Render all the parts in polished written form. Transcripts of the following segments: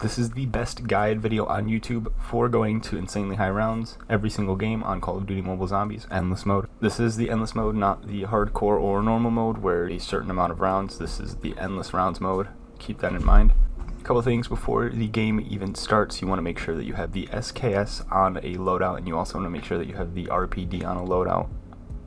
This is the best guide video on YouTube for going to insanely high rounds every single game on Call of Duty Mobile Zombies Endless Mode. This is the Endless Mode, not the hardcore or normal mode where a certain amount of rounds. This is the Endless Rounds mode. Keep that in mind. A couple things before the game even starts. You want to make sure that you have the SKS on a loadout, and you also want to make sure that you have the RPD on a loadout.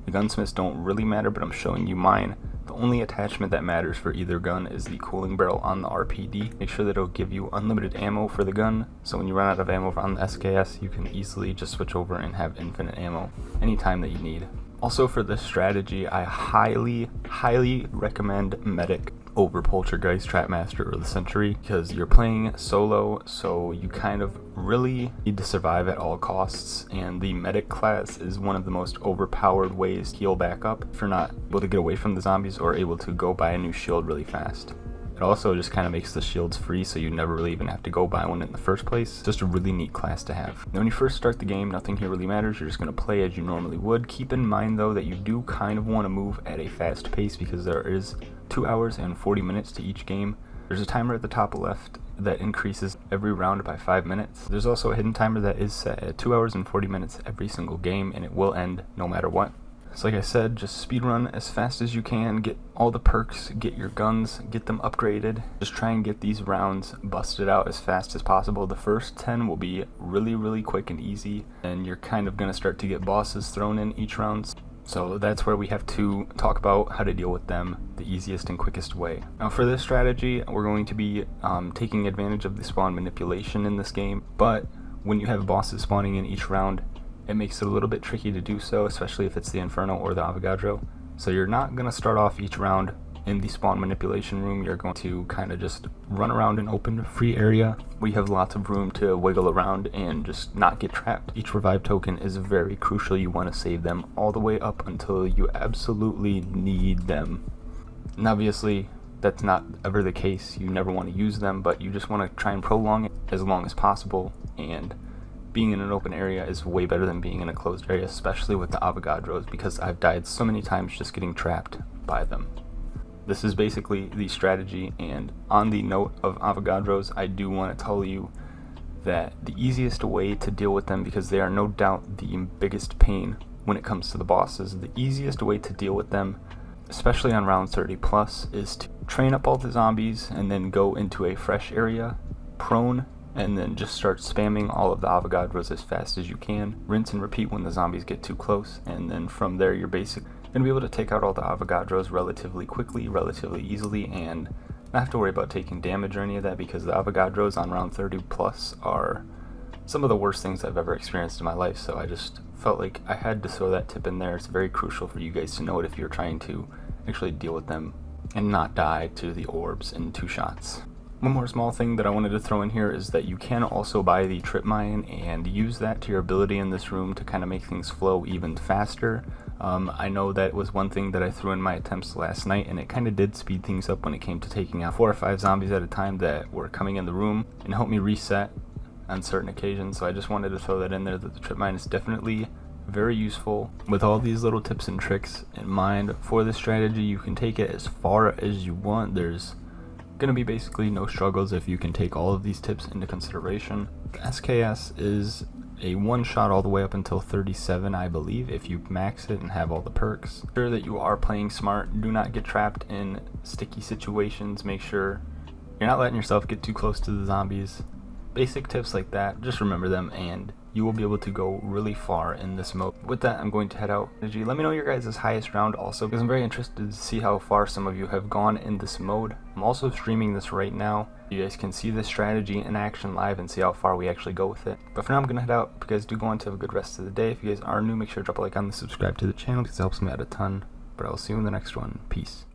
The gunsmiths don't really matter, but I'm showing you mine. The only attachment that matters for either gun is the cooling barrel on the RPD. Make sure that it'll give you unlimited ammo for the gun, so when you run out of ammo on the SKS, you can easily just switch over and have infinite ammo anytime that you need. Also, for this strategy, I highly recommend Medic over Poltergeist, Trapmaster, or the Sentry, because you're playing solo, so you kind of really need to survive at all costs, and the Medic class is one of the most overpowered ways to heal back up if you're not able to get away from the zombies or able to go buy a new shield really fast. It also just kind of makes the shields free, so you never really even have to go buy one in the first place. Just a really neat class to have. Now when you first start the game, nothing here really matters. You're just going to play as you normally would. Keep in mind though that you do kind of want to move at a fast pace because there is 2 hours and 40 minutes to each game. There's a timer at the top left that increases every round by 5 minutes. There's also a hidden timer that is set at 2 hours and 40 minutes every single game, and it will end no matter what. So like I said, just speedrun as fast as you can, get all the perks, get your guns, get them upgraded. Just try and get these rounds busted out as fast as possible. The first 10 will be really quick and easy, and you're kind of going to start to get bosses thrown in each round. So that's where we have to talk about how to deal with them the easiest and quickest way. Now for this strategy, we're going to be taking advantage of the spawn manipulation in this game, but when you have bosses spawning in each round, it makes it a little bit tricky to do so, especially if it's the Inferno or the Avogadro. So you're not going to start off each round in the spawn manipulation room. You're going to kind of just run around an open free area where you have lots of room to wiggle around and just not get trapped. Each revive token is very crucial. You want to save them all the way up until you absolutely need them. And obviously that's not ever the case. You never want to use them, but you just want to try and prolong it as long as possible, and being in an open area is way better than being in a closed area, especially with the Avogadros, because I've died so many times just getting trapped by them. This is basically the strategy, and on the note of Avogadros, I do want to tell you that the easiest way to deal with them, because they are no doubt the biggest pain when it comes to the bosses, the easiest way to deal with them, especially on round 30 plus, is to train up all the zombies and then go into a fresh area, prone, and then just start spamming all of the Avogadros as fast as you can. Rinse and repeat when the zombies get too close, and then from there you're basically going to be able to take out all the Avogadros relatively quickly, relatively easily, and not have to worry about taking damage or any of that, because the Avogadros on round 30 plus are some of the worst things I've ever experienced in my life, so I just felt like I had to throw that tip in there. It's very crucial for you guys to know it if you're trying to actually deal with them and not die to the orbs in 2 shots. One more small thing that I wanted to throw in here is that you can also buy the trip mine and use that to your ability in this room to kind of make things flow even faster. I know that was one thing that I threw in my attempts last night, and it kind of did speed things up when it came to taking out 4 or 5 zombies at a time that were coming in the room, and helped me reset on certain occasions. So I just wanted to throw that in there, that the trip mine is definitely very useful. With all these little tips and tricks in mind for this strategy, you can take it as far as you want. There's gonna be basically no struggles if you can take all of these tips into consideration. The SKS is a one shot all the way up until 37, I believe, if you max it and have all the perks. Make sure that you are playing smart. Do not get trapped in sticky situations. Make sure you're not letting yourself get too close to the zombies. Basic tips like that, just remember them, and you will be able to go really far in this mode. With that, I'm going to head out. Let me know your guys' highest round also, because I'm very interested to see how far some of you have gone in this mode. I'm also streaming this right now. You guys can see this strategy in action live and see how far we actually go with it. But for now, I'm going to head out. If you guys do go on to have a good rest of the day. If you guys are new, make sure to drop a like on the subscribe to the channel, because it helps me out a ton. But I'll see you in the next one. Peace.